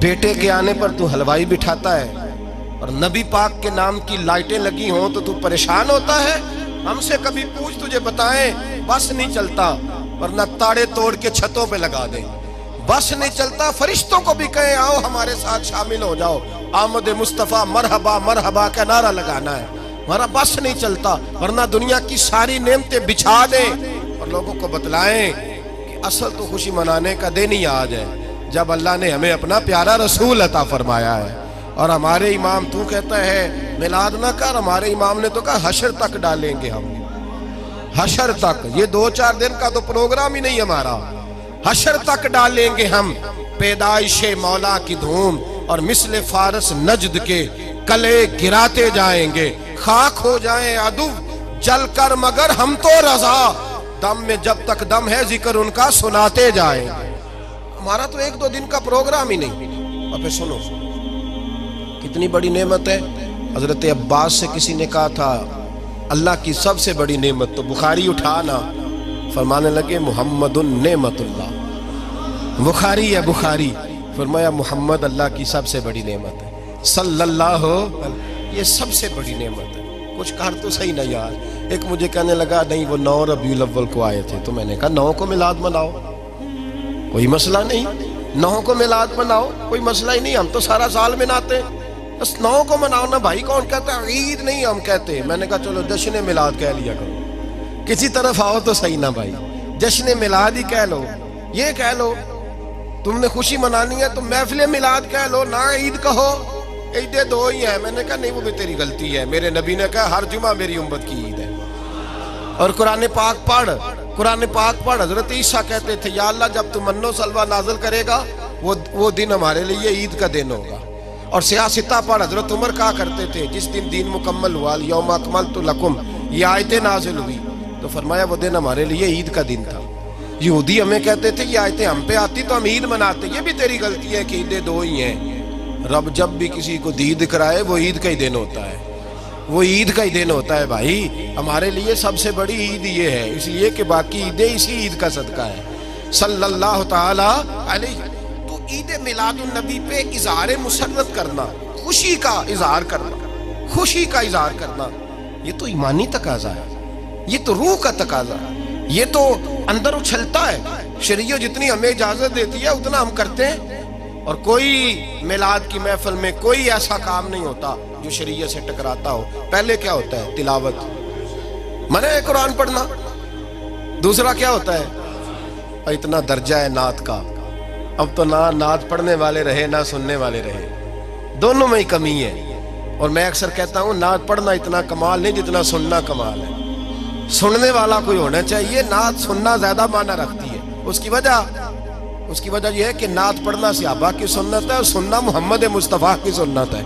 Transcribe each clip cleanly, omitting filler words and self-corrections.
بیٹے کے آنے پر تو حلوائی بٹھاتا ہے اور نبی پاک کے نام کی لائٹیں لگی ہوں تو پریشان ہوتا ہے. ہم سے کبھی پوچھ تجھے بتائیں بس نہیں چلتا ورنہ تاڑے توڑ کے چھتوں پہ لگا دیں. بس نہیں چلتا فرشتوں کو بھی کہیں آؤ ہمارے ساتھ شامل ہو جاؤ, آمد مصطفیٰ مرحبا مرحبا کا نعرہ لگانا ہے. ہمارا بس نہیں چلتا ورنہ دنیا کی ساری نعمتیں بچھا دیں اور لوگوں کو بتلائیں کہ اصل تو خوشی منانے کا دن ہی آج ہے جب اللہ نے ہمیں اپنا پیارا رسول عطا فرمایا ہے. اور ہمارے امام تو کہتا ہے میلاد نہ کر, ہمارے امام نے تو کہا حشر تک ڈالیں گے ہم, حشر تک. یہ 2-4 دن کا تو پروگرام ہی نہیں ہمارا, حشر تک ڈالیں گے ہم پیدائش مولا کی دھوم اور مثل فارس نجد کے کلے گراتے جائیں گے. خاک ہو جائیں عدو جل کر مگر ہم تو رضا, دم میں جب تک دم ہے ذکر ان کا سناتے جائیں گے. ہمارا تو 1-2 دن کا پروگرام ہی نہیں. اور پھر سنو کتنی بڑی نعمت ہے. حضرت عباس سے کسی نے کہا تھا اللہ کی سب سے بڑی نعمت, تو بخاری اٹھانا, فرمانے لگے محمد نعمت اللہ. بخاری ہے بخاری, فرمایا محمد اللہ کی سب سے بڑی نعمت ہے صلی اللہ, یہ سب سے بڑی نعمت ہے. کچھ کہا تو صحیح نہ یار. ایک مجھے کہنے لگا نہیں وہ 9 ربیع الاول کو آئے تھے, تو میں نے کہا 9 کو میلاد مناؤ, کوئی مسئلہ نہیں. 9 کو میلاد مناؤ, کوئی مسئلہ ہی نہیں. ہم تو سارا سال مناتے ہیں, بس 9 کو مناؤ نا بھائی. کون کہتا ہے عید نہیں ہم کہتے. میں نے کہا چلو جشن میلاد کہہ لیا کرو, کسی طرف آؤ تو صحیح نا بھائی. جشن میلاد ہی کہہ لو, یہ کہہ لو تم نے خوشی منانی ہے تو محفل میلاد کہہ لو, نہ عید کہو. عیدیں 2 ہی ہیں. میں نے کہا نہیں وہ بھی تیری غلطی ہے. میرے نبی نے کہا ہر جمعہ میری امت کی عید ہے. اور قرآن پاک پڑھ, قرآن پاک پڑھ. حضرت عیسیٰ کہتے تھے یا اللہ جب تو من و سلوہ نازل کرے گا وہ دن ہمارے لیے عید کا دن ہوگا. اور سیاستہ پڑھ. حضرت عمر کہا کرتے تھے جس دن دین مکمل ہوا یوم اکملت لکم, یہ آیتیں نازل ہوئی تو فرمایا وہ دن ہمارے لیے عید کا دن تھا. یہودی ہمیں کہتے تھے یہ آیتیں ہم پہ آتی تو ہم عید مناتے. یہ بھی تیری غلطی ہے کہ عیدیں 2 ہی ہیں. رب جب بھی کسی کو دید کرائے وہ عید کا ہی دن ہوتا ہے, وہ عید کا ہی دن ہوتا ہے بھائی. ہمارے لیے سب سے بڑی عید یہ ہے, اس لیے کہ باقی عیدیں اسی عید کا صدقہ ہے صلی اللہ تعالی علیہ. تو عید میلاد النبی پہ اظہار مسرت کرنا, خوشی کا اظہار کرنا, خوشی کا اظہار کرنا, یہ تو ایمانی تقاضا ہے, یہ تو روح کا تقاضا ہے, یہ تو اندر اچھلتا ہے. شریعت جتنی ہمیں اجازت دیتی ہے اتنا ہم کرتے ہیں. اور کوئی میلاد کی محفل میں کوئی ایسا کام نہیں ہوتا جو شریعت سے ٹکراتا ہو. پہلے کیا ہوتا ہے تلاوت, منع ہے قرآن پڑھنا. دوسرا کیا ہوتا ہے, اور اتنا درجہ ہے نعت کا. اب تو نہ نعت پڑھنے والے رہے نہ سننے والے رہے, دونوں میں ہی کمی ہے. اور میں اکثر کہتا ہوں نعت پڑھنا اتنا کمال نہیں جتنا سننا کمال ہے. سننے والا کوئی ہونا چاہیے, نعت سننا زیادہ معنی رکھتی ہے. اس کی وجہ یہ ہے کہ نعت پڑھنا صحابہ کی سنت ہے اور سننا محمد مصطفیٰ کی سنت ہے.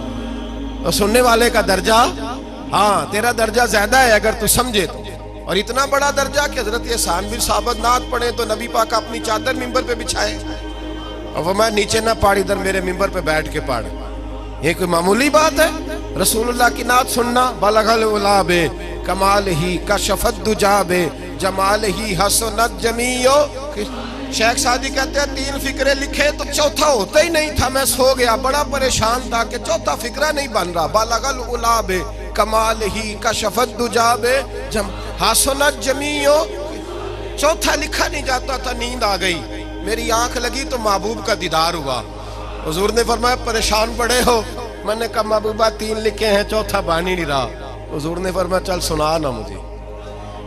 اور سننے والے کا درجہ, ہاں تیرا درجہ زیادہ ہے اگر تو سمجھے تو. اور اتنا بڑا درجہ کہ حضرت احسان بن ثابت نعت پڑھے تو نبی پاک اپنی چادر ممبر پہ بچھائے اور فرمایا نیچے نہ پاڑ, ادھر میرے ممبر پہ بیٹھ کے پاڑ. یہ کوئی معمولی بات ہے رسول اللہ کی نعت سننا. بلغ العلا بے کمال ہی کشفت دجا بے جمال ہی حسنت جمیع. شیخ سعدی کہتے ہیں 3 فقرے لکھے تو چوتھا ہوتا ہی نہیں تھا. میں سو گیا, بڑا پریشان تھا کہ چوتھا فقرہ نہیں بن رہا. بلغ العلا بے کمال ہی کشفت دجا بے حسنت جمیع. چوتھا لکھا نہیں جاتا تھا. نیند آ گئی, میری آنکھ لگی تو محبوب کا دیدار ہوا. حضور نے فرمایا پریشان پڑے ہو. میں نے کہا محبوبہ 3 لکھے ہیں چوتھا بان ہی نہیں رہا. حضور نے فرمایا چل سنا نا مجھے.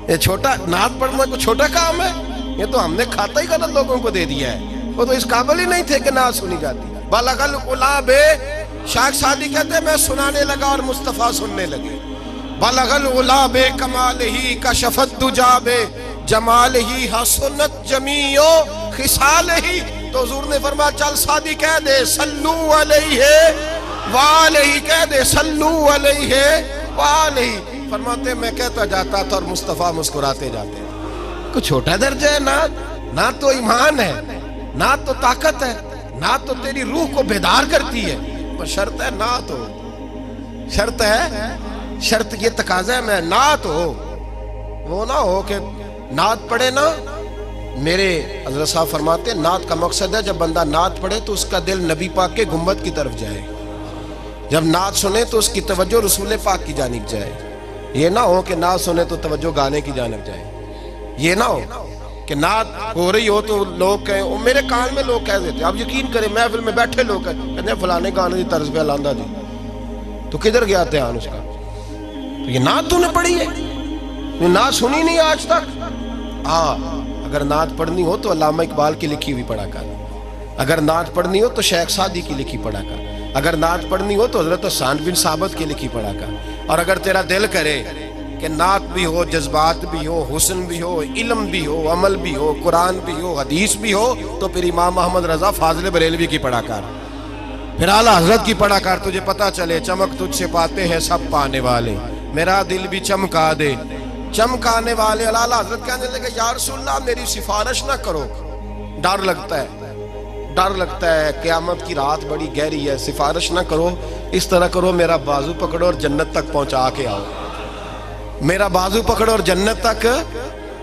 یہ چھوٹا نعت پڑھنا کوئی چھوٹا کام ہے, یہ تو ہم نے کھاتا ہی غلط لوگوں کو دے دیا ہے. وہ تو اس قابل ہی نہیں تھے کہ نعت سنی جاتی. بلغ العلا بے, شیخ سعدی کہتے ہیں میں سنانے لگا اور مصطفیٰ سننے لگے. بلغ العلا بے کمال ہی کشفت دجا بے جمال ہی حسنت جمیع خصال ہی. تو حضور نے فرمایا چل سعدی کہہ دے صلو علیہ وآلہ, کہہ دے صلو علیہ وآلہ. فرماتے میں کہتا جاتا تھا اور مصطفیٰ مسکراتے جاتے. کوئی چھوٹا درجہ ہے نعت, نعت تو ایمان ہے, نعت تو طاقت ہے, نعت تو تیری روح کو بیدار کرتی ہے. پر شرط ہے نعت ہو, شرط ہے, شرط یہ تقاضا ہے میں نعت ہو. وہ نہ ہو کہ نعت پڑھے نا میرے حضرت صاحب فرماتے ہیں نعت کا مقصد ہے جب بندہ نعت پڑھے تو اس کا دل نبی پاک کے گنبد کی طرف جائے، جب نعت سنے تو اس کی توجہ رسول پاک کی جانب جائے. یہ نہ ہو کہ نعت سنے تو توجہ گانے کی جانب جائے. یہ نہ ہو کہ نعت ہو رہی ہو تو لوگ کہیں، میرے کان میں لوگ کہہ دیتے، آپ یقین کریں محفل میں بیٹھے لوگ کہتے ہیں فلانے گانے دی طرز پہ لاندہ دی، تو کدھر گیا دھیان اس کا؟ تو یہ نعت تو نے پڑھی ہے، یہ نعت سنی نہیں آج تک. ہاں اگر نعت پڑھنی ہو تو علامہ اقبال کی لکھی ہوئی پڑھا کر، اگر نعت پڑھنی ہو تو شیخ سعدی کی لکھی پڑھا کر، اگر نعت پڑھنی ہو تو حضرت حسان بن ثابت کی لکھی پڑھا کر. اور اگر تیرا دل کرے کہ نعت بھی ہو، جذبات بھی ہو، حسن بھی ہو، علم بھی ہو، عمل بھی ہو، قرآن بھی ہو، حدیث بھی ہو، تو پھر امام محمد رضا فاضل بریلوی کی پڑھا کر، پھر اعلیٰ حضرت کی پڑھا کر. تجھے پتا چلے چمک تجھ سے پاتے ہیں سب پانے والے، میرا دل بھی چمکا دے چمکانے والے. اعلیٰ حضرت کہنے لگے یا رسول اللہ میری سفارش نہ کرو، ڈر لگتا ہے، ڈر لگتا ہے، قیامت کی رات بڑی گہری ہے، سفارش نہ کرو، اس طرح کرو میرا بازو پکڑو اور جنت تک پہنچا کے آؤ، میرا بازو پکڑو اور جنت تک.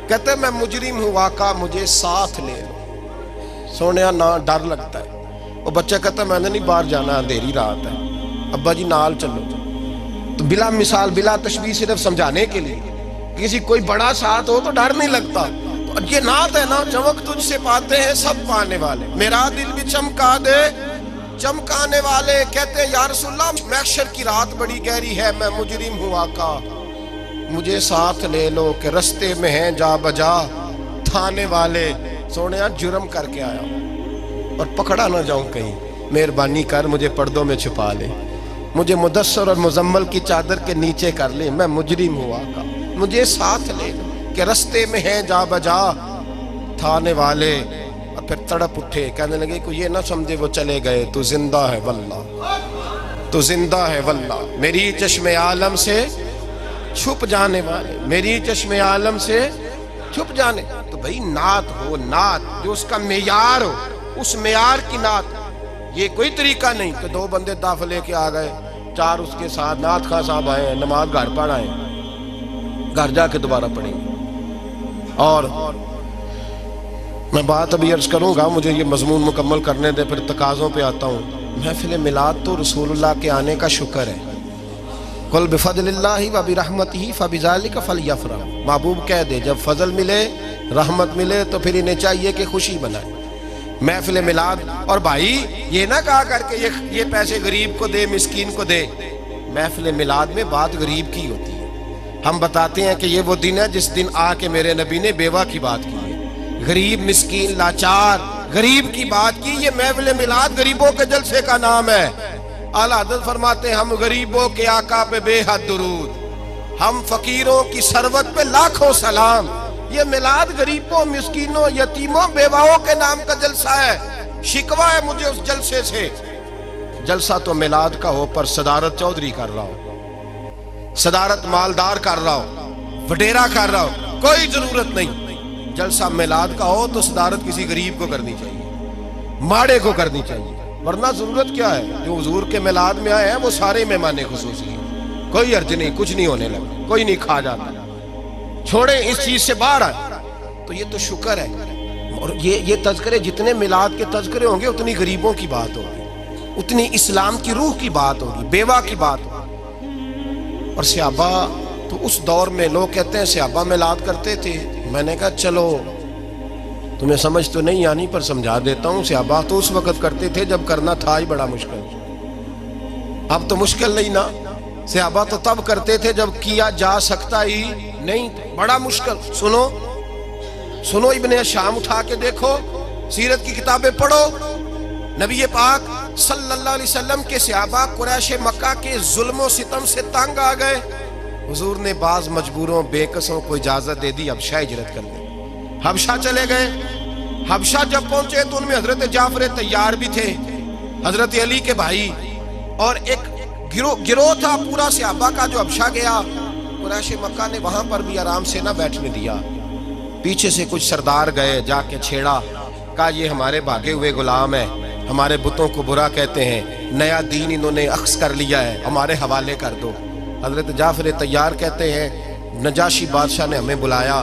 کہتے ہیں میں مجرم ہوں آقا مجھے ساتھ لے لو. سونیا نہ ڈر لگتا ہے. وہ بچہ کہتا ہے میں نے نہیں باہر جانا، اندھیری رات ہے، ابا جی نال چلو. تو بلا مثال بلا تشبیہ صرف سمجھانے کے لیے، کسی کوئی بڑا ساتھ ہو تو ڈر نہیں لگتا. تو یہ نعت ہے نا، چمک تجھ سے پاتے ہیں سب پانے والے، میرا دل بھی چمکا دے چمکانے والے. کہتے ہیں یا رسول اللہ محشر کی رات بڑی گہری ہے، میں مجرم ہوں آقا مجھے ساتھ لے لو کہ رستے میں ہیں جا بجا تھانے والے. سونیا جرم کر کے آیا ہوں اور پکڑا نہ جاؤں کہیں، مہربانی کر مجھے پردوں میں چھپا لے، مجھے مدثر اور مزمل کی چادر کے نیچے کر لے، میں مجرم ہوں آقا مجھے ساتھ لے لو کہ رستے میں ہیں جا بجا تھانے والے. اور پھر تڑپ اٹھے، کہنے لگے کوئی یہ نہ سمجھے وہ چلے گئے، تو زندہ ہے واللہ، تو زندہ ہے واللہ، میری چشم عالم سے چھپ جانے والے، میری چشم عالم سے چھپ جانے. تو بھئی نعت ہو، نعت جو اس کا معیار ہو، اس معیار کی نعت. یہ کوئی طریقہ نہیں کہ دو بندے دف لے کے آ گئے، چار اس کے ساتھ نعت خواہ صاحب آئے ہیں، نماز گھر پڑھ آئے ہیں، گھر جا کے دوبارہ پڑھیں گے. اور میں بات ابھی عرض کروں گا، مجھے یہ مضمون مکمل کرنے دے پھر تقاضوں پہ آتا ہوں. محفل میلاد تو رسول اللہ کے آنے کا شکر ہے. قل بفضل اللہ و برحمتہ فبذالک فلیفرح. محبوب کہہ دے جب فضل ملے رحمت ملے تو پھر انہیں چاہیے کہ خوشی بنائے. محفل میلاد، اور بھائی یہ نہ کہا کر کے یہ پیسے غریب کو دے مسکین کو دے. محفل میلاد میں بات غریب کی ہوتی ہے. ہم بتاتے ہیں کہ یہ وہ دن ہے جس دن آ کے میرے نبی نے بیوہ کی بات کی ہے، غریب مسکین لاچار غریب کی بات کی. یہ محفل میلاد غریبوں کے جلسے کا نام ہے. اعلیٰ حضرت فرماتے ہیں ہم غریبوں کے آقا پہ بے حد درود، ہم فقیروں کی ثروت پہ لاکھوں سلام. یہ میلاد غریبوں مسکینوں یتیموں بیواؤں کے نام کا جلسہ ہے. شکوہ ہے مجھے اس جلسے سے. جلسہ تو میلاد کا ہو پر صدارت چودھری کر رہا ہو، صدارت مالدار کر رہا ہو، وڈیرا کر رہا ہو، کوئی ضرورت نہیں. جلسہ میلاد کا ہو تو صدارت کسی غریب کو کرنی چاہیے، ماڑے کو کرنی چاہیے. ورنہ ضرورت کیا ہے؟ جو حضور کے میلاد میں آئے ہیں وہ سارے مہمان خصوصی ہیں، کوئی عرض نہیں، کچھ نہیں ہونے لگا، کوئی نہیں کھا جاتا. چھوڑیں اس چیز سے باہر آئے. تو یہ تو شکر ہے. اور یہ تذکرے جتنے میلاد کے تذکرے ہوں گے اتنی غریبوں کی بات ہوگی، اتنی اسلام کی روح کی بات ہوگی، بیوہ کی بات ہوگی. اور صحابہ تو اس دور میں لوگ کہتے ہیں صحابہ میلاد کرتے تھے. میں نے کہا چلو تمہیں سمجھ تو نہیں آنی پر سمجھا دیتا ہوں. صحابہ تو اس وقت کرتے تھے جب کرنا تھا ہی بڑا مشکل. اب تو مشکل نہیں نا. صحابہ تو تب کرتے تھے جب کیا جا سکتا ہی نہیں، بڑا مشکل. سنو ابن شام اٹھا کے دیکھو، سیرت کی کتابیں پڑھو. نبی پاک صلی اللہ علیہ وسلم کے صحابہ قریش مکہ کے ظلم و ستم سے تنگ آ گئے. حضور نے بعض مجبوروں بے کسوں کو اجازت دے دی حبشہ ہجرت کرنے. حبشہ چلے گئے. حبشہ جب پہنچے تو ان میں حضرت جعفر طیار بھی تھے، حضرت علی کے بھائی، اور ایک گروہ تھا پورا صحابہ کا جو حبشہ گیا. قریش مکہ نے وہاں پر بھی آرام سے نہ بیٹھنے دیا. پیچھے سے کچھ سردار گئے، جا کے چھیڑا، کہا یہ ہمارے بھاگے ہوئے غلام ہیں، ہمارے بتوں کو برا کہتے ہیں، نیا دین انہوں نے اخذ کر لیا ہے، ہمارے حوالے کر دو. حضرت جعفر طیار کہتے ہیں نجاشی بادشاہ نے ہمیں بلایا